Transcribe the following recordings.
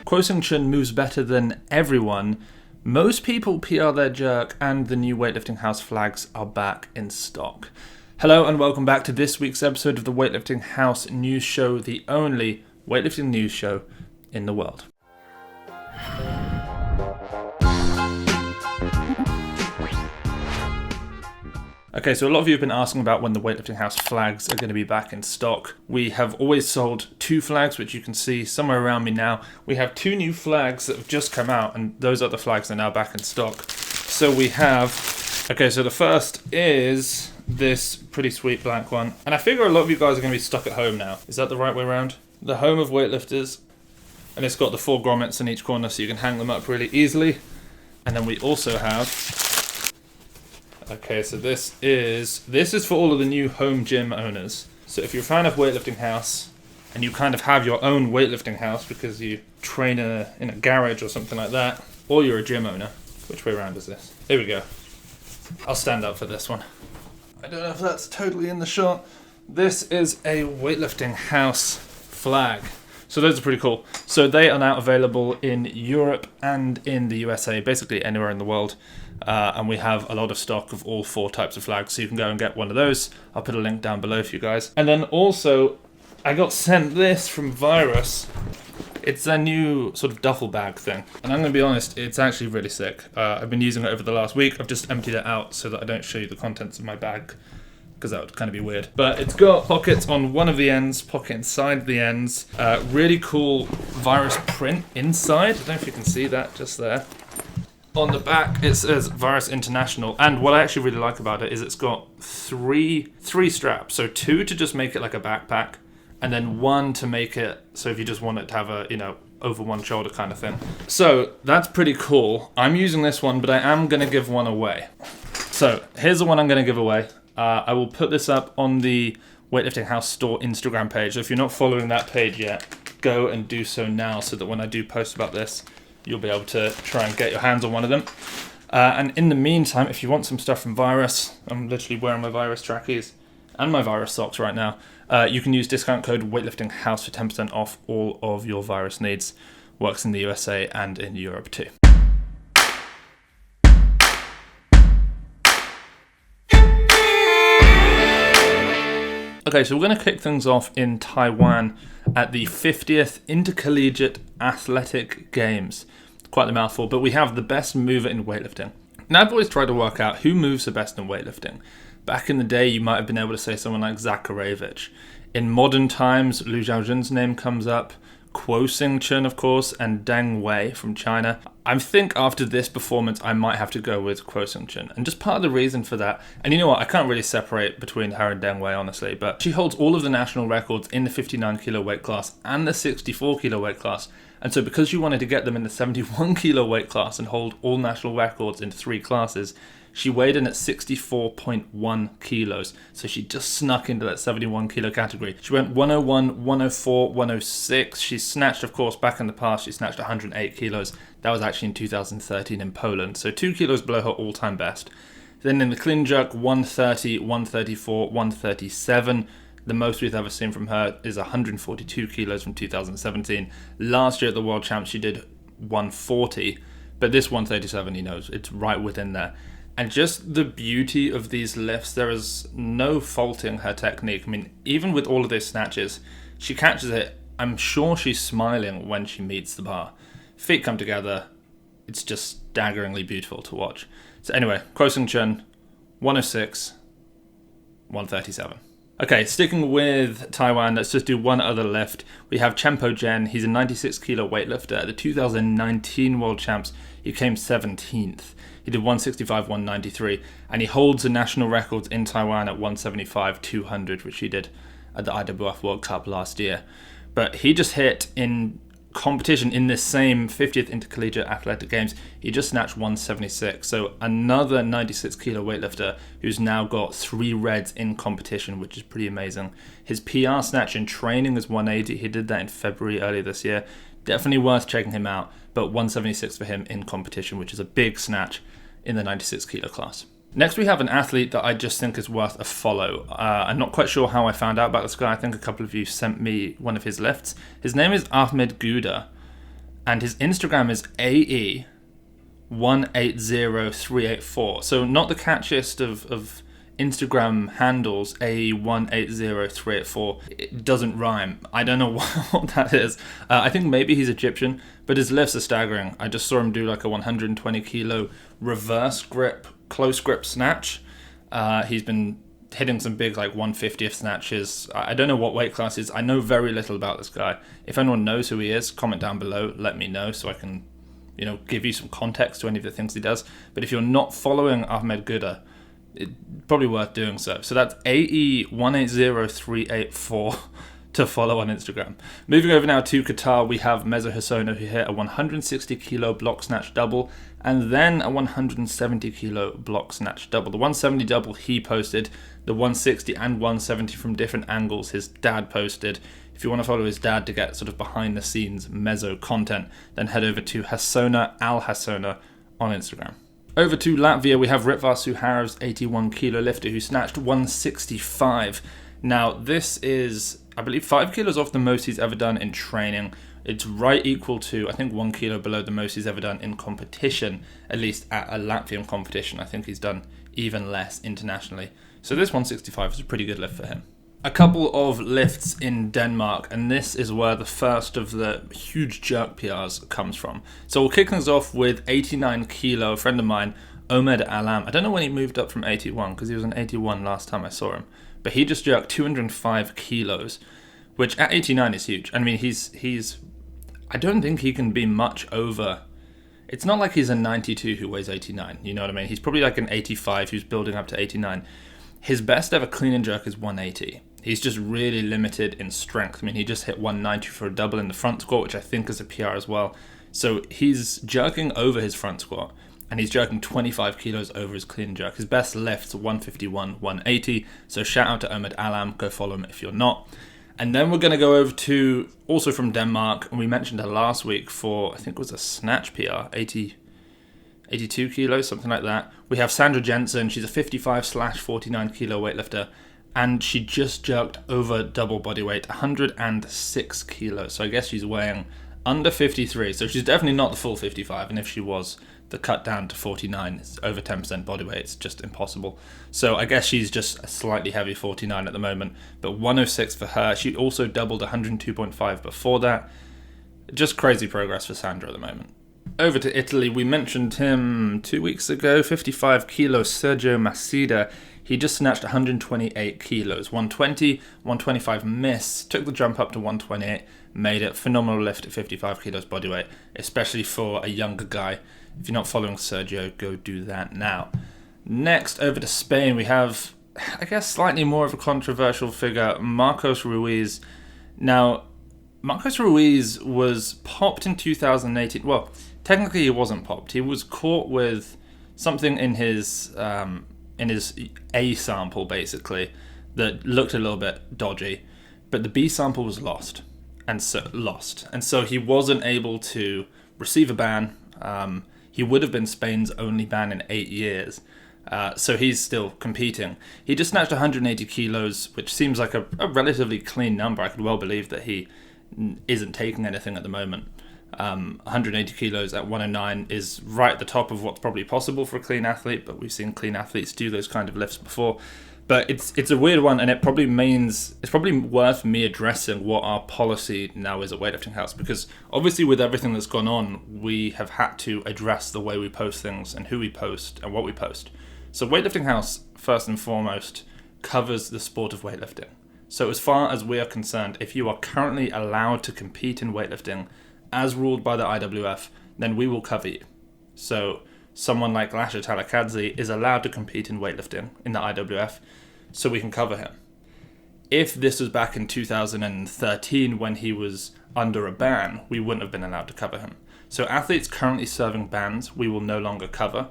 Kuo Hsing-chun moves better than everyone. Most people PR their jerk, and the new Weightlifting House flags are back in stock. Hello and welcome back to this week's episode of the Weightlifting House News Show, the only weightlifting news show in the world. Okay, so a lot of you have been asking about when the Weightlifting House flags are going to be back in stock. We have always sold 2 flags, which you can see somewhere around me now. We have 2 new flags that have just come out, and those other flags are now back in stock. So we have... Okay, so the first is this pretty sweet black one. And I figure a lot of you guys are going to be stuck at home now. Is that the right way around? The home of weightlifters. And it's got the 4 grommets in each corner, so you can hang them up really easily. And then we also have... Okay, so this is for all of the new home gym owners. So if you're a fan of Weightlifting House and you kind of have your own weightlifting house because you train in a garage or something like that, or you're a gym owner, which way around is this? Here we go. I'll stand up for this one. I don't know if that's totally in the shot. This is a Weightlifting House flag. So those are pretty cool. So they are now available in Europe and in the USA, basically anywhere in the world. And we have a lot of stock of all 4 types of flags, so you can go and get one of those. I'll put a link down below for you guys. And then also, I got sent this from Virus. It's a new sort of duffel bag thing. And I'm going to be honest, it's actually really sick. I've been using it over the last week. I've just emptied it out so that I don't show you the contents of my bag, because that would kind of be weird. But it's got pockets on one of the ends, pocket inside the ends. Really cool Virus print inside. I don't know if you can see that just there. On the back, it says Virus International, and what I actually really like about it is it's got three straps. So 2 to just make it like a backpack, and then 1 to make it so if you just want it to have a, over one shoulder kind of thing. So that's pretty cool. I'm using this one, but I am going to give one away. So here's the one I'm going to give away. I will put this up on the Weightlifting House store Instagram page. So if you're not following that page yet, go and do so now so that when I do post about this, you'll be able to try and get your hands on one of them. And in the meantime, if you want some stuff from Virus, I'm literally wearing my Virus trackies and my Virus socks right now. You can use discount code WeightliftingHouse for 10% off all of your Virus needs. Works in the USA and in Europe too. Okay, so we're going to kick things off in Taiwan at the 50th Intercollegiate Athletic Games. Quite the mouthful, but we have the best mover in weightlifting. Now, I've always tried to work out who moves the best in weightlifting. Back in the day, you might have been able to say someone like Suharevs. In modern times, Liu Xiaojun's name comes up, Kuo Hsing-chun, of course, and Deng Wei from China. I think after this performance, I might have to go with Kuo Hsing-chun. And just part of the reason for that, and you know what, I can't really separate between her and Deng Wei, honestly, but she holds all of the national records in the 59 kilo weight class and the 64 kilo weight class. And so because she wanted to get them in the 71 kilo weight class and hold all national records in 3 classes, she weighed in at 64.1 kilos. So she just snuck into that 71 kilo category. She went 101, 104, 106. She snatched, of course, back in the past, she snatched 108 kilos. That was actually in 2013 in Poland. So 2 kilos below her all-time best. Then in the clean jerk, 130, 134, 137. The most we've ever seen from her is 142 kilos from 2017. Last year at the World Champs, she did 140. But this 137, it's right within there. And just the beauty of these lifts, there is no faulting her technique. I mean, even with all of those snatches, she catches it. I'm sure she's smiling when she meets the bar. Feet come together. It's just staggeringly beautiful to watch. So anyway, Kuo Hsing-chun, 106, 137. Okay, sticking with Taiwan, let's just do one other lift. We have Chenpo Jen. He's a 96 kilo weightlifter. At the 2019 World Champs, he came 17th. He did 165, 193, and he holds the national records in Taiwan at 175, 200, which he did at the IWF World Cup last year. But he just hit in competition in this same 50th Intercollegiate Athletic Games. He just snatched 176. So another 96 kilo weightlifter who's now got 3 reds in competition, which is pretty amazing. His PR snatch in training is 180. He did that in February earlier this year. Definitely worth checking him out. But 176 for him in competition, which is a big snatch in the 96 kilo class. Next, we have an athlete that I just think is worth a follow. I'm not quite sure how I found out about this guy. I think a couple of you sent me one of his lifts. His name is Ahmed Gooda, and his Instagram is AE180384. So not the catchiest of Instagram handles, AE180384. It doesn't rhyme. I don't know what that is. I think maybe he's Egyptian, but his lifts are staggering. I just saw him do like a 120 kilo reverse grip, close grip snatch. He's been hitting some big like 150th snatches. I don't know what weight class is. I know very little about this guy. If anyone knows who he is, comment down below, let me know so I can, give you some context to any of the things he does. But if you're not following Ahmed Gooda, it's probably worth doing so. So that's AE180384 to follow on Instagram. Moving over now to Qatar, we have Meso who hit a 160 kilo block snatch double and then a 170 kilo block snatch double. The 170 double he posted, the 160 and 170 from different angles his dad posted. If you want to follow his dad to get sort of behind the scenes Meso content, then head over to Hassona Al Hassona on Instagram. Over to Latvia, we have Ritvar Suharevs, 81 kilo lifter, who snatched 165. Now, this is, I believe, 5 kilos off the most he's ever done in training. It's right equal to, I think, 1 kilo below the most he's ever done in competition, at least at a Latvian competition. I think he's done even less internationally. So this 165 is a pretty good lift for him. A couple of lifts in Denmark, and this is where the first of the huge jerk PRs comes from. So we'll kick things off with 89 kilo, a friend of mine, Omed Alam. I don't know when he moved up from 81, because he was an 81 last time I saw him. But he just jerked 205 kilos, which at 89 is huge. I mean, he's I don't think he can be much over. It's not like he's a 92 who weighs 89, you know what I mean? He's probably like an 85 who's building up to 89. His best ever clean and jerk is 180. He's just really limited in strength. I mean, he just hit 190 for a double in the front squat, which I think is a PR as well. So he's jerking over his front squat, and he's jerking 25 kilos over his clean and jerk. His best lift's 151, 180. So shout out to Ahmed Alam. Go follow him if you're not. And then we're going to go over to, also from Denmark, and we mentioned her last week for, I think it was a snatch PR, 82 kilos, something like that. We have Sandra Jensen. She's a 55/49 kilo weightlifter, and she just jerked over double body weight, 106 kilos. So I guess she's weighing under 53. So she's definitely not the full 55. And if she was, the cut down to 49 is over 10% body weight. It's just impossible. So I guess she's just a slightly heavy 49 at the moment. But 106 for her. She also doubled 102.5 before that. Just crazy progress for Sandra at the moment. Over to Italy, we mentioned him 2 weeks ago, 55 kilos, Sergio Massida. He just snatched 128 kilos, 120, 125 miss, took the jump up to 128, made it. Phenomenal lift at 55 kilos body weight, especially for a younger guy. If you're not following Sergio, go do that now. Next, over to Spain, we have, I guess, slightly more of a controversial figure, Marcos Ruiz. Now, Marcos Ruiz was popped in 2018. Well, technically he wasn't popped. He was caught with something in his A sample, basically, that looked a little bit dodgy, but the B sample was lost, and so he wasn't able to receive a ban. He would have been Spain's only ban in 8 years, so he's still competing. He just snatched 180 kilos, which seems like a relatively clean number. I could well believe that he isn't taking anything at the moment. 180 kilos at 109 is right at the top of what's probably possible for a clean athlete, but we've seen clean athletes do those kind of lifts before. But it's a weird one, and it probably means it's probably worth me addressing what our policy now is at Weightlifting House, because obviously with everything that's gone on, we have had to address the way we post things and who we post and what we post. So Weightlifting House, first and foremost, covers the sport of weightlifting. So as far as we are concerned, if you are currently allowed to compete in weightlifting, as ruled by the IWF, then we will cover you. So someone like Lasha Talakadze is allowed to compete in weightlifting in the IWF, so we can cover him. If this was back in 2013 when he was under a ban, we wouldn't have been allowed to cover him. So athletes currently serving bans, we will no longer cover.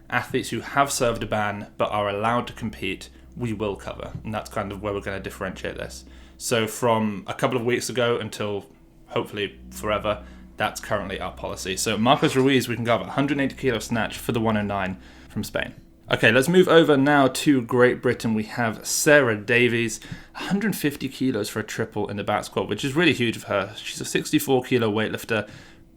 Athletes who have served a ban but are allowed to compete, we will cover. And that's kind of where we're going to differentiate this. So from a couple of weeks ago until hopefully forever, that's currently our policy. So Marcos Ruiz, we can cover 180 kilo snatch for the 109 from Spain. Okay, let's move over now to Great Britain. We have Sarah Davies, 150 kilos for a triple in the back squat, which is really huge for her. She's a 64 kilo weightlifter,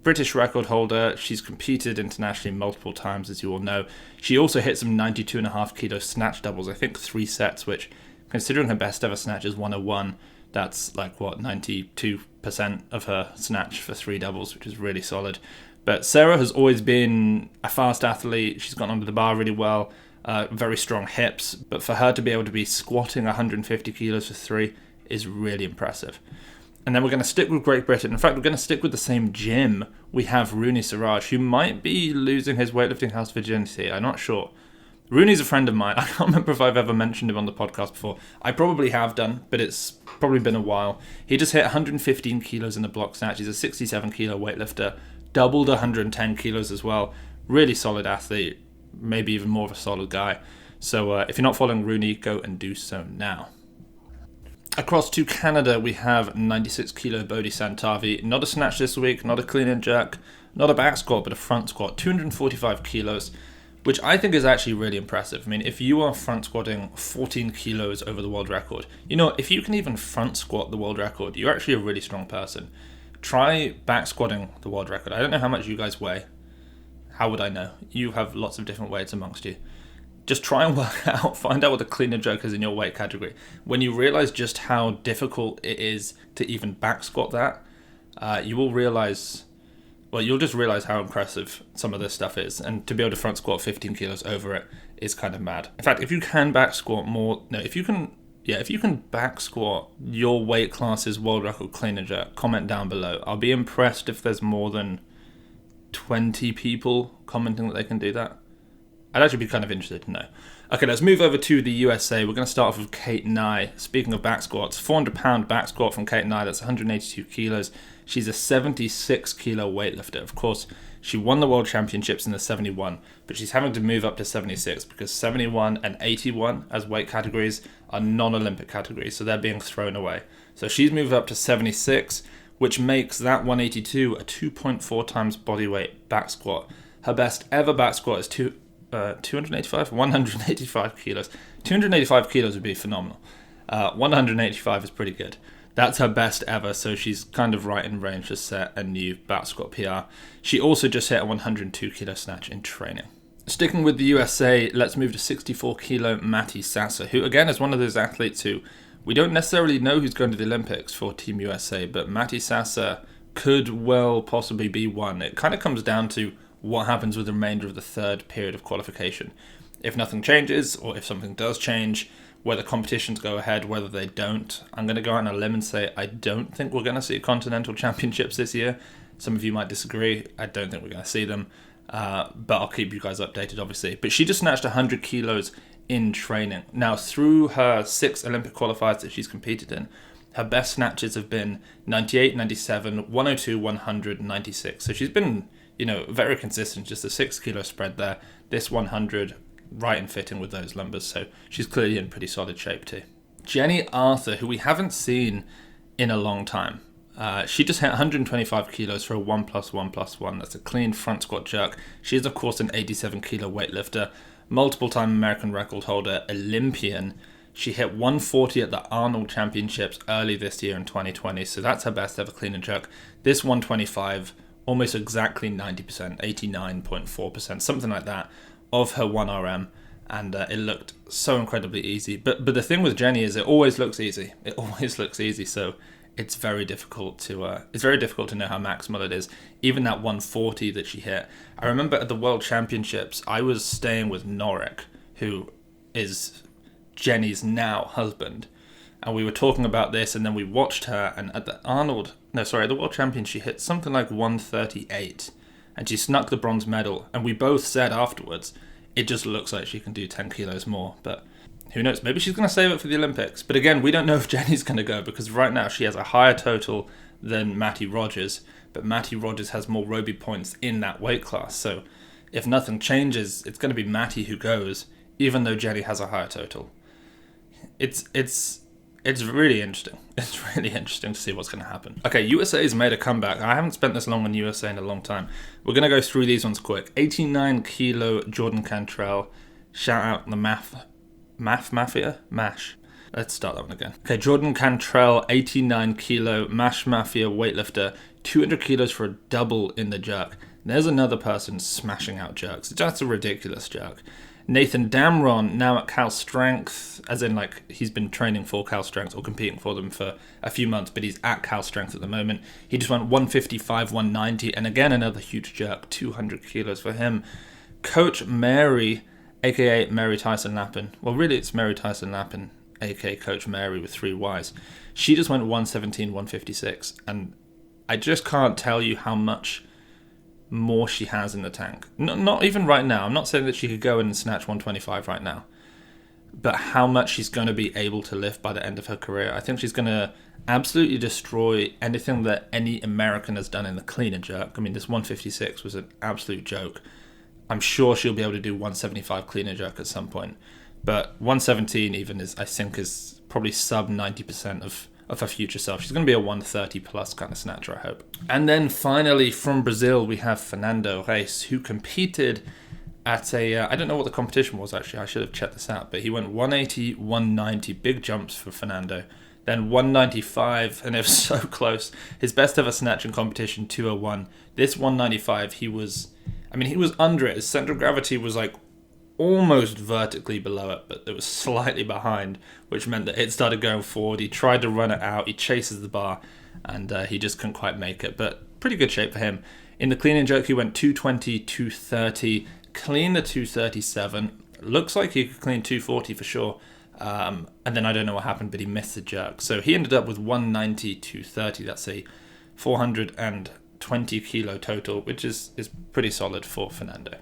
British record holder. She's competed internationally multiple times, as you all know. She also hit some 92.5 kilo snatch doubles, I think 3 sets, which, considering her best ever snatch is 101, that's 92% of her snatch for 3 doubles, which is really solid. But Sarah has always been a fast athlete. She's gone under the bar really well, very strong hips. But for her to be able to be squatting 150 kilos for 3 is really impressive. And then we're going to stick with Great Britain. In fact, we're going to stick with the same gym. We have Rooni Siraj, who might be losing his weightlifting house virginity. I'm not sure. Rooney's a friend of mine. I can't remember if I've ever mentioned him on the podcast before. I probably have done, but it's probably been a while. He just hit 115 kilos in the block snatch. He's a 67 kilo weightlifter. Doubled 110 kilos as well. Really solid athlete. Maybe even more of a solid guy. So if you're not following Rooney, go and do so now. Across to Canada, we have 96 kilo Boady Santavy. Not a snatch this week, not a clean and jerk, not a back squat, but a front squat. 245 kilos, which I think is actually really impressive. I mean, if you are front squatting 14 kilos over the world record, if you can even front squat the world record, you're actually a really strong person. Try back squatting the world record. I don't know how much you guys weigh. How would I know? You have lots of different weights amongst you. Just try and work out, find out what the clean and jerk is in your weight category. When you realize just how difficult it is to even back squat that, you'll just realize how impressive some of this stuff is. And to be able to front squat 15 kilos over it is kind of mad. In fact, if you can back squat if you can back squat your weight class's world record clean and jerk, comment down below. I'll be impressed if there's more than 20 people commenting that they can do that. I'd actually be kind of interested to know. Okay, let's move over to the USA. We're going to start off with Kate Nye. Speaking of back squats, 400-pound back squat from Kate Nye. That's 182 kilos. She's a 76 kilo weightlifter. Of course, she won the world championships in the 71, but she's having to move up to 76 because 71 and 81 as weight categories are non-Olympic categories, so they're being thrown away. So she's moved up to 76, which makes that 182 a 2.4 times body weight back squat. Her best ever back squat is 185 kilos. 285 kilos would be phenomenal. 185 is pretty good. That's her best ever, so she's kind of right in range to set a new back squat PR. She also just hit a 102 kilo snatch in training. Sticking with the USA, let's move to 64 kilo Mattie Sasser, who again is one of those athletes who we don't necessarily know who's going to the Olympics for Team USA, but Mattie Sasser could well possibly be one. It kind of comes down to what happens with the remainder of the third period of qualification. If nothing changes, or if something does change, whether competitions go ahead, whether they don't, I'm going to go out on a limb and say I don't think we're going to see continental championships this year. Some of you might disagree. I don't think we're going to see them, but I'll keep you guys updated, obviously. But she just snatched 100 kilos in training. Now, through her 6 Olympic qualifiers that she's competed in, her best snatches have been 98, 97, 102, 100, 96. So she's been very consistent, just a 6 kilo spread there. This 100, right in fitting with those numbers. So she's clearly in pretty solid shape too. Jenny Arthur, who we haven't seen in a long time. She just hit 125 kilos for a 1+1+1. That's a clean front squat jerk. She is, of course, an 87 kilo weightlifter, multiple-time American record holder, Olympian. She hit 140 at the Arnold Championships early this year in 2020. So that's her best ever clean and jerk. This 125, almost exactly 90%, 89.4%, something like that, of her 1RM, and it looked so incredibly easy. But the thing with Jenny is it always looks easy. It always looks easy, so it's very difficult to know how maximal it is. Even that 140 that she hit. I remember at the World Championships, I was staying with Norik, who is Jenny's now husband, and we were talking about this, and then we watched her, and at the World Champions, she hit something like 138, and she snuck the bronze medal, and we both said afterwards, it just looks like she can do 10 kilos more, but who knows, maybe she's going to save it for the Olympics. But again, we don't know if Jenny's going to go, because right now she has a higher total than Mattie Rogers, but Mattie Rogers has more Roby points in that weight class, so if nothing changes, it's going to be Mattie who goes, even though Jenny has a higher total. It's really interesting. It's really interesting to see what's going to happen. Okay, USA's made a comeback. I haven't spent this long on USA in a long time. We're going to go through these ones quick. 89 kilo Jordan Cantrell. Shout out the Math Mafia? MASH. Let's start that one again. Okay, Jordan Cantrell, 89 kilo, Mash Mafia weightlifter, 200 kilos for a double in the jerk. There's another person smashing out jerks. That's a ridiculous jerk. Nathan Damron, now at Cal Strength, as in like he's been training for Cal Strength or competing for them for a few months, but he's at Cal Strength at the moment. He just went 155, 190, and again another huge jerk, 200 kilos for him. Coach Mary, aka Mary Tyson Lappin. Well, really it's Mary Tyson Lappin, aka Coach Mary with 3 Ys. She just went 117, 156, and I just can't tell you how much more she has in the tank. Not even right now. I'm not saying that she could go in and snatch 125 right now, but how much she's going to be able to lift by the end of her career. I think she's going to absolutely destroy anything that any American has done in the clean and jerk. I mean, this 156 was an absolute joke. I'm sure she'll be able to do 175 clean and jerk at some point, but 117 even is, I think, is probably sub 90% of her future self. She's going to be a 130 plus kind of snatcher, I hope. And then finally from Brazil, we have Fernando Reis, who competed at a, I don't know what the competition was actually, I should have checked this out, but he went 180, 190, big jumps for Fernando. Then 195, and it was so close. His best ever snatch in competition, 201. This 195, he was under it. His center of gravity was like almost vertically below it, but it was slightly behind, which meant that it started going forward. He tried to run it out. He chases the bar, and he just couldn't quite make it, but pretty good shape for him. In the clean and jerk, he went 220, 230, clean the 237. Looks like he could clean 240 for sure. And then I don't know what happened, but he missed the jerk. So he ended up with 190, 230. That's a 420 kilo total, which is pretty solid for Fernando.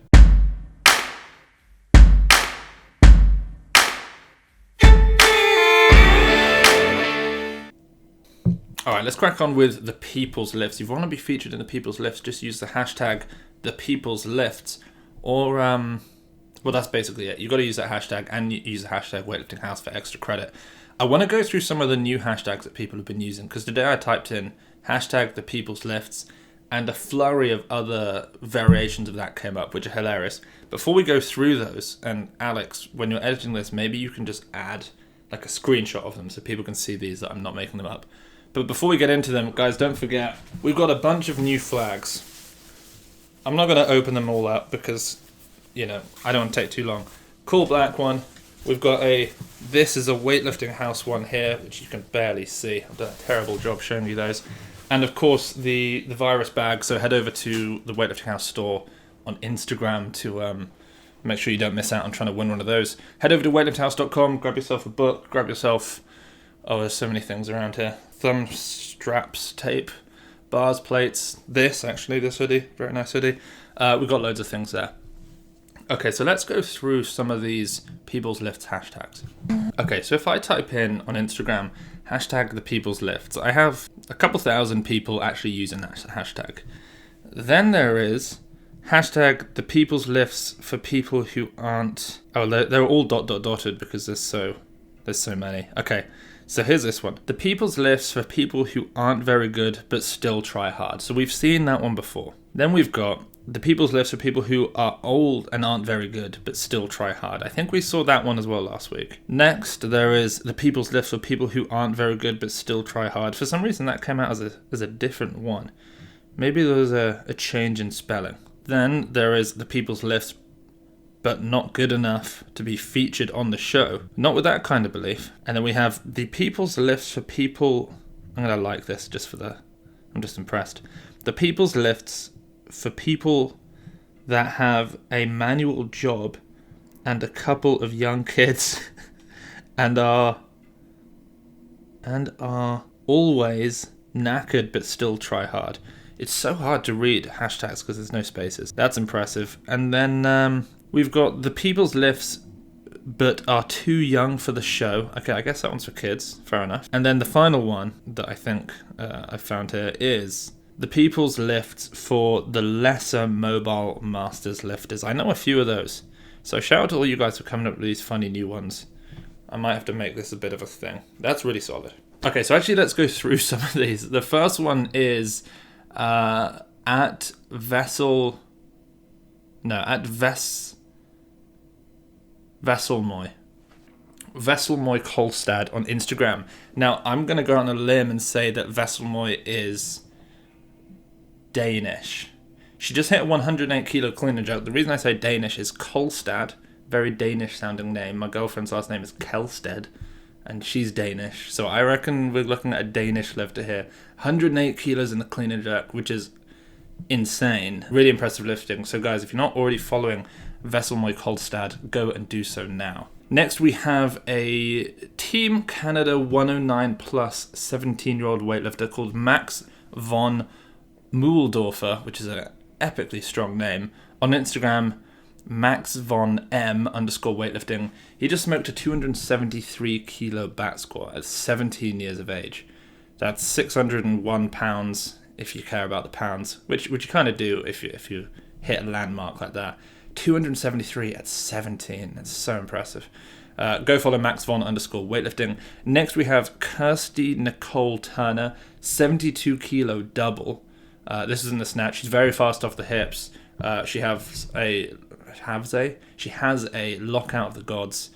Alright, let's crack on with the People's Lifts. If you want to be featured in the People's Lifts, just use the hashtag #ThePeoplesLifts. Or, well, that's basically it. You've got to use that hashtag and use the hashtag Weightlifting House for extra credit. I want to go through some of the new hashtags that people have been using, because today I typed in hashtag #ThePeoplesLifts, and a flurry of other variations of that came up, which are hilarious. Before we go through those, and Alex, when you're editing this, maybe you can just add like a screenshot of them so people can see these, that I'm not making them up. But before we get into them, guys, don't forget, we've got a bunch of new flags. I'm not going to open them all up because, I don't want to take too long. Cool black one. We've got this is a Weightlifting House one here, which you can barely see. I've done a terrible job showing you those. And of course, the virus bag. So head over to the Weightlifting House store on Instagram to make sure you don't miss out on trying to win one of those. Head over to weightliftinghouse.com, grab yourself a book, grab yourself... Oh, there's so many things around here. Thumb straps, tape, bars, plates. This hoodie, very nice hoodie. We've got loads of things there. Okay, so let's go through some of these People's Lifts hashtags. Okay, so if I type in on Instagram, hashtag the People's Lifts, I have a couple thousand people actually using that hashtag. Then there is hashtag the People's Lifts for people who aren't... Oh, they're all dotted because there's so many. Okay. So here's this one. The People's Lifts for people who aren't very good but still try hard. So we've seen that one before. Then we've got the People's Lifts for people who are old and aren't very good but still try hard. I think we saw that one as well last week. Next, there is the People's Lifts for people who aren't very good but still try hard. For some reason that came out as a different one. Maybe there was a change in spelling. Then there is the People's Lifts but not good enough to be featured on the show. Not with that kind of belief. And then we have the People's Lifts for people... I'm going to like this just I'm just impressed. The People's Lifts for people that have a manual job and a couple of young kids and are always knackered but still try hard. It's so hard to read hashtags because there's no spaces. That's impressive. And then... we've got the People's Lifts, but are too young for the show. Okay, I guess that one's for kids. Fair enough. And then the final one that I think I found here is the People's Lifts for the lesser mobile masters lifters. I know a few of those. So shout out to all you guys for coming up with these funny new ones. I might have to make this a bit of a thing. That's really solid. Okay, so actually let's go through some of these. The first one is at Vesselmoy, Vesselmoy Kolstad on Instagram. Now, I'm going to go on a limb and say that Vesselmoy is Danish. She just hit a 108 kilo clean and jerk. The reason I say Danish is Kolstad, very Danish sounding name. My girlfriend's last name is Kelsted, and she's Danish. So I reckon we're looking at a Danish lifter here. 108 kilos in the clean and jerk, which is insane. Really impressive lifting. So guys, if you're not already following Vesselmoy Kolstad, go and do so now. Next we have a Team Canada 109 plus 17-year-old weightlifter called Max von Mühldorfer, which is an epically strong name. On Instagram, Max von M_weightlifting. He just smoked a 273 kilo back squat at 17 years of age. That's 601 pounds if you care about the pounds, which you kind of do if you hit a landmark like that. 273 at 17. That's so impressive. Go follow Max von _weightlifting. Next we have Kirsty Nicole Turner, 72 kilo double. This is in the snatch. She's very fast off the hips. She has a lockout of the gods,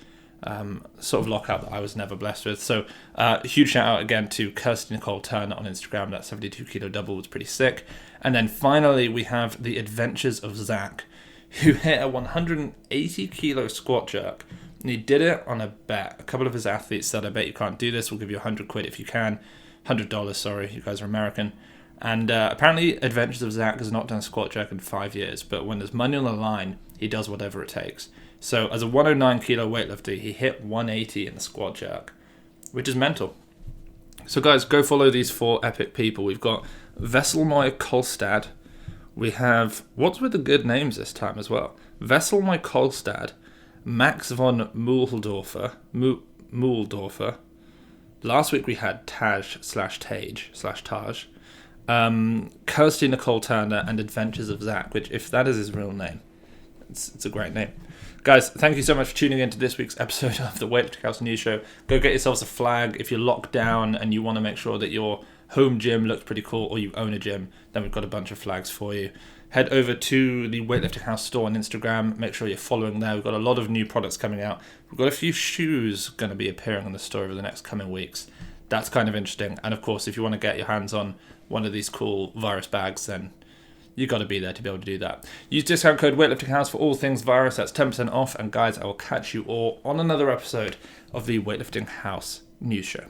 sort of lockout that I was never blessed with. So huge shout out again to Kirsty Nicole Turner on Instagram. That 72 kilo double was pretty sick. And then finally we have the adventures of Zach, who hit a 180 kilo squat jerk. And he did it on a bet. A couple of his athletes said, I bet you can't do this. We'll give you £100 if you can. $100, sorry. You guys are American. And apparently Adventures of Zach has not done a squat jerk in 5 years. But when there's money on the line, he does whatever it takes. So as a 109 kilo weightlifter, he hit 180 in the squat jerk, which is mental. So guys, go follow these 4 epic people. We've got Vesselmoy Kolstad. We have, what's with the good names this time as well? Vesselmoy Kolstad, Max von Mühldorfer. Last week we had Taj/Taj. Kirsty Nicole Turner and Adventures of Zach, which, if that is his real name, it's a great name. Guys, thank you so much for tuning in to this week's episode of the Weightlifting House News Show. Go get yourselves a flag. If you're locked down and you want to make sure that your home gym looks pretty cool, or you own a gym, then we've got a bunch of flags for you. Head over to the Weightlifting House store on Instagram. Make sure you're following there. We've got a lot of new products coming out. We've got a few shoes going to be appearing on the store over the next coming weeks. That's kind of interesting. And of course, if you want to get your hands on one of these cool virus bags, then you got to be there to be able to do that. Use discount code WeightliftingHouse for all things virus. That's 10% off. And guys, I will catch you all on another episode of the Weightlifting House News Show.